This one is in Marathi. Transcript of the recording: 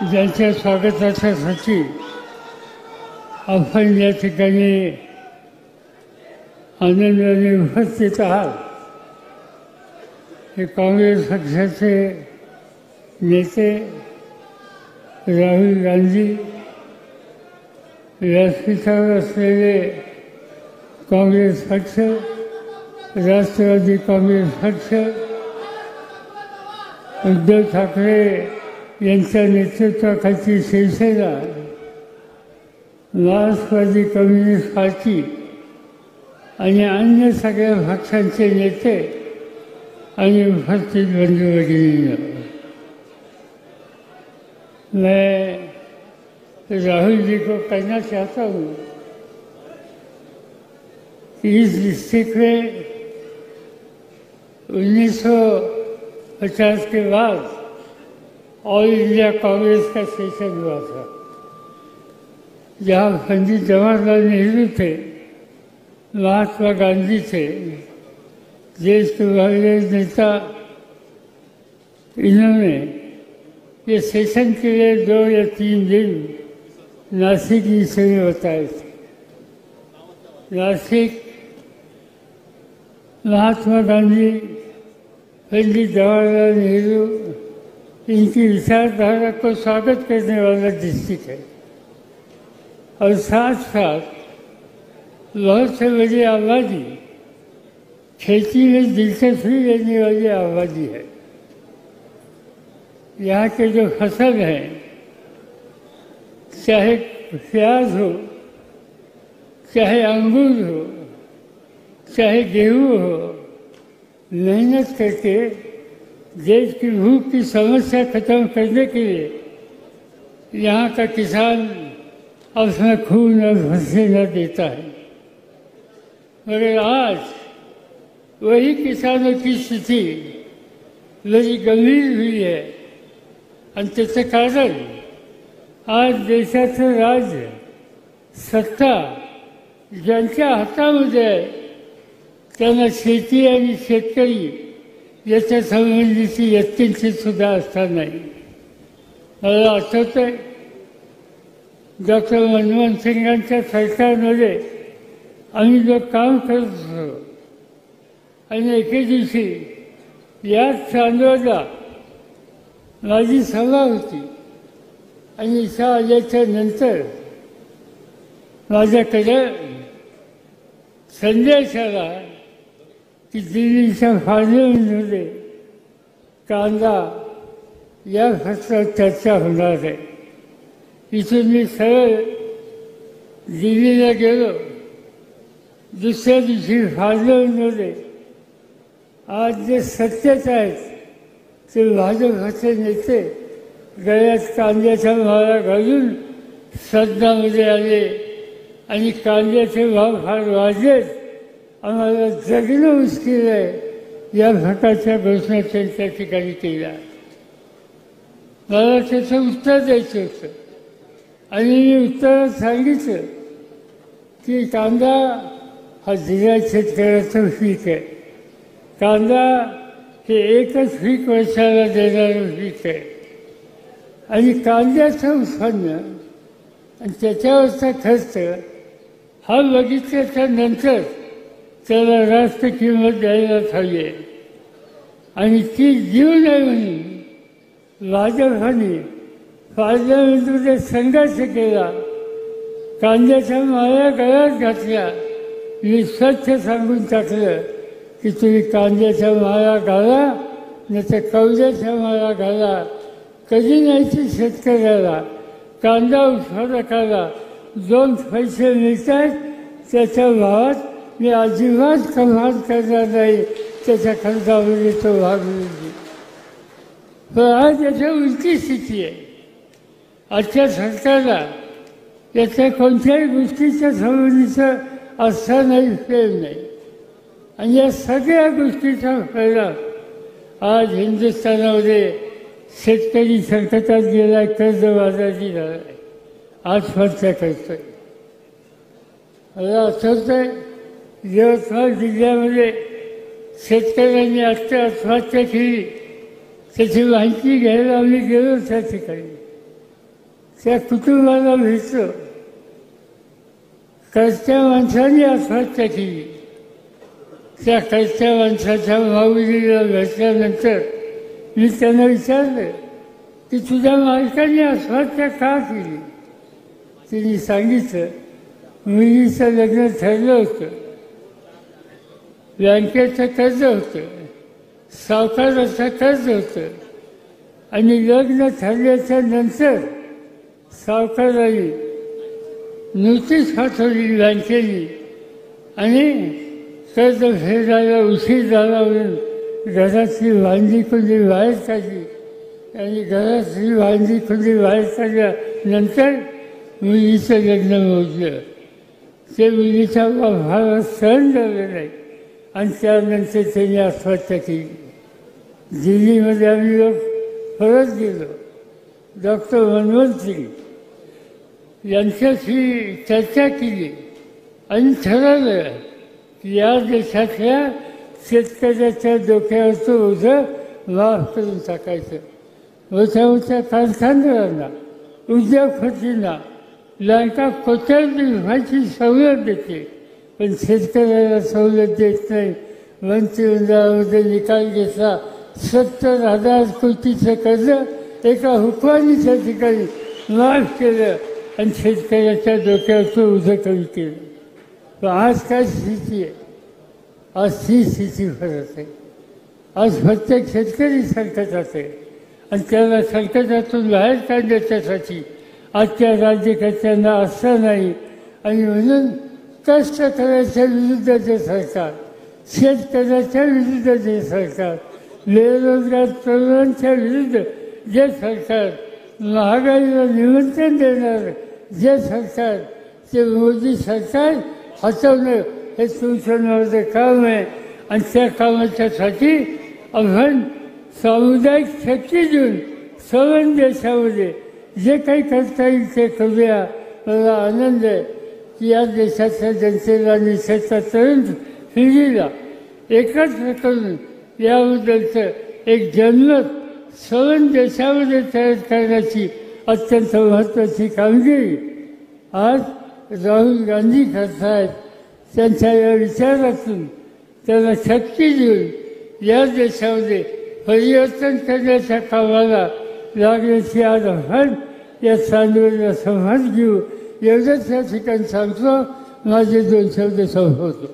ज्यांच्या स्वागतासाठी आपण या ठिकाणी आनंदाने उपस्थित आहात, हे काँग्रेस पक्षाचे नेते राहुल गांधी, व्यासपीठावर असलेले काँग्रेस पक्ष, राष्ट्रवादी काँग्रेस पक्ष, उद्धव ठाकरे यांच्या नेतृत्वाखालची शिवसेना, मार्क्सवादी कम्युनिस्ट पार्टी आणि अन्य सगळ्या पक्षांचे नेते आणि उपस्थित बंधू भगिनींनो, मैं राहुल जी को कहना चाहता हूँ कि इस डिस्ट्रिक्ट में 1950 के बाद ऑल इंडिया कांग्रेस का सेशन हुआ था, जहाँ पंडित जवाहरलाल नेहरू थे, महात्मा गांधी थे, देश के बड़े नेता। इन्होंने ये सेशन के लिए 2 या 3 दिन नासिक विषय में बताए थे। नासिक महात्मा गांधी, पंडित जवाहरलाल नेहरू, इनकी विचारधारा को स्वागत करने वाला डिस्ट्रिक्ट है और साथ साथ बहुत से बड़ी आबादी खेती में दिलचस्पी लेने वाली आबादी है। यहाँ के जो फसल हैं, चाहे प्याज हो, चाहे अंगूर हो, चाहे गेहूँ हो, मेहनत करके देश की भूख की समस्या खत्म करने के लिए यहाँ का किसान अपना खून और पसीना देता है। मगर आज वही किसानों की स्थिति बड़ी गंभीर हुई है। अंततः कारण आज देशाचं राज्य, सत्ता ज्यांच्या हातामध्ये आहे, त्यांना शेती आणि शेतकरी याच्या संबंधीची यत्किंचित सुद्धा असता नाही। मला आठवतंय डॉक्टर मनमोहन सिंगांच्या सरकारमध्ये आम्ही जो काम करत होतो आणि एके दिवशी याच चांदोरला माझी सभा होती आणि इथं आल्याच्या नंतर माझ्याकडे संदेश आला की दिल्लीच्या पार्लमेंटमध्ये कांदा या फसलावर चर्चा होणार आहे। इथून मी सरळ दिल्लीला गेलो। दुसऱ्या दिवशी पार्लमेंटमध्ये आज जे सत्तेत आहेत ते भाजपचे नेते गळ्यात कांद्याच्या माळा घालून सदनामध्ये आले आणि कांद्याचे भाव फार वाढलेत, आम्हाला जगणं मुश्किल आहे, या प्रकारच्या घोषणा त्यांच्या ठिकाणी केल्या। मला त्याचं उत्तर द्यायचं होतं आणि मी उत्तरात सांगितलं की कांदा हा जिल्हा शेतकऱ्याचं पीक आहे। कांदा हे एकच पीक वर्षाला देणारं पीक आहे आणि कांद्याचं उत्पन्न आणि त्याच्यावरचा खर्च हा बघितल्याच्या नंतर त्याला रास्त किंमत द्यायलाच हवी आहे आणि ती देऊ नये म्हणून भाजपने पार्लमेंटमध्ये संघर्ष केला, कांद्याच्या माळ्या गळ्यात घातल्या। मी स्वच्छ सांगून टाकलं की तुम्ही कांद्याच्या माळा घाला, नाही तर कवड्याच्या माळा घाला, कधी नाही की शेतकऱ्याला कांदा उत्पादकाला 2 पैसे मिळतात, त्याच्या भावात मी अजिबात कमाल करणार नाही, त्याच्या खर्चामध्ये तो भाग मिळतो। पण आज याच्या उलटी स्थिती आहे। आजच्या सरकारला याच्या कोणत्याही गोष्टीच्या संबंधीचं आस्था नाही, प्रेम नाही आणि या सगळ्या गोष्टीचा परिणाम आज हिंदुस्थानामध्ये शेतकरी संकटात गेलाय, कर्जबाजारी झालाय, आत्महत्या करतोय। मला आठवतंय यवतमाळ जिल्ह्यामध्ये शेतकऱ्यांनी आत्महत्या केली, त्याची माहिती घ्यायला आम्ही गेलो त्या ठिकाणी त्या कुटुंबाला भेटलो. कष्टा माणसाने आत्महत्या केली. त्या कष्टा माणसाच्या माऊलीला भेटल्यानंतर मी त्यांना विचारलं की तुझ्या मालकाने आत्महत्या का केली. तिने सांगितलं, मुलीचं लग्न ठरलं होतं, बँकेचं कर्ज होतं, सावकाराचं कर्ज होतं आणि लग्न ठरल्याच्या नंतर सावकाराने नोटीस पाठवली बँकेने आणि कर्ज फेडायला उशीर झाला म्हणून घरातली भांडी कुंडी बाहेर काढली आणि घरातली भांडी कुंडी बाहेर काढल्यानंतर मुलीचं लग्न मोजलं. ते मुलीच्या भावाला सहन झालं नाही आणि त्यानंतर त्यांनी आत्महत्या केली. दिल्लीमध्ये आम्ही लोक परत गेलो. डॉक्टर मनमोहन सिंग यांच्याशी चर्चा केली आणि ठरवलं की या देशातल्या शेतकऱ्याच्या डोक्यावरचं ओझं माफ करून टाकायचं. मोठ्या मोठ्या कारखानदारांना, उद्योगपतींना बँका कोट्यावधी रुपयाची सवलत देते, पण शेतकऱ्याला सवलत देत नाही. मंत्रिमंडळामध्ये निकाल घेतला, 70,000 कोटीचं कर्ज एका हुकमानीच्या ठिकाणी माफ केलं आणि शेतकऱ्याच्या डोक्यावरचं ओझं कमी केलं. पण आज काय स्थिती आहे? आज ती स्थिती फरक आहे. आज प्रत्येक शेतकरी संकटात आहे आणि त्याला संकटातून बाहेर काढण्याच्यासाठी आजच्या राज्यकर्त्यांना असं नाही. आणि म्हणून कष्ट करायच्या विरुद्धचे सरकार, शेतकऱ्याच्या विरुद्ध जे सरकार, बेरोजगार तरुणांच्या विरुद्ध जे सरकार, महागाईला निमंत्रण देणार जे सरकार, ते मोदी सरकार हटवणं हे तुमचं काम आहे. आणि त्या कामाच्यासाठी आपण सामुदायिक शक्ती देऊन सर्व देशामध्ये जे काही करता येईल ते करूया. मला आनंद आहे की या देशाच्या जनतेला देशाच्या तरुण पिढीला एकत्र करून याबद्दलचं एक जनमत सर्व देशामध्ये तयार करण्याची अत्यंत महत्त्वाची कामगिरी आज राहुल गांधी करत आहेत. त्यांच्या या विचारातून त्याला शक्ती देऊन या देशामध्ये परिवर्तन करण्याच्या कामाला लागण्याची आज आपण या चांदवडला संवाद घेऊ. एवढंच या ठिकाणी सांगतो. माझे 2 शब्द संपवतो.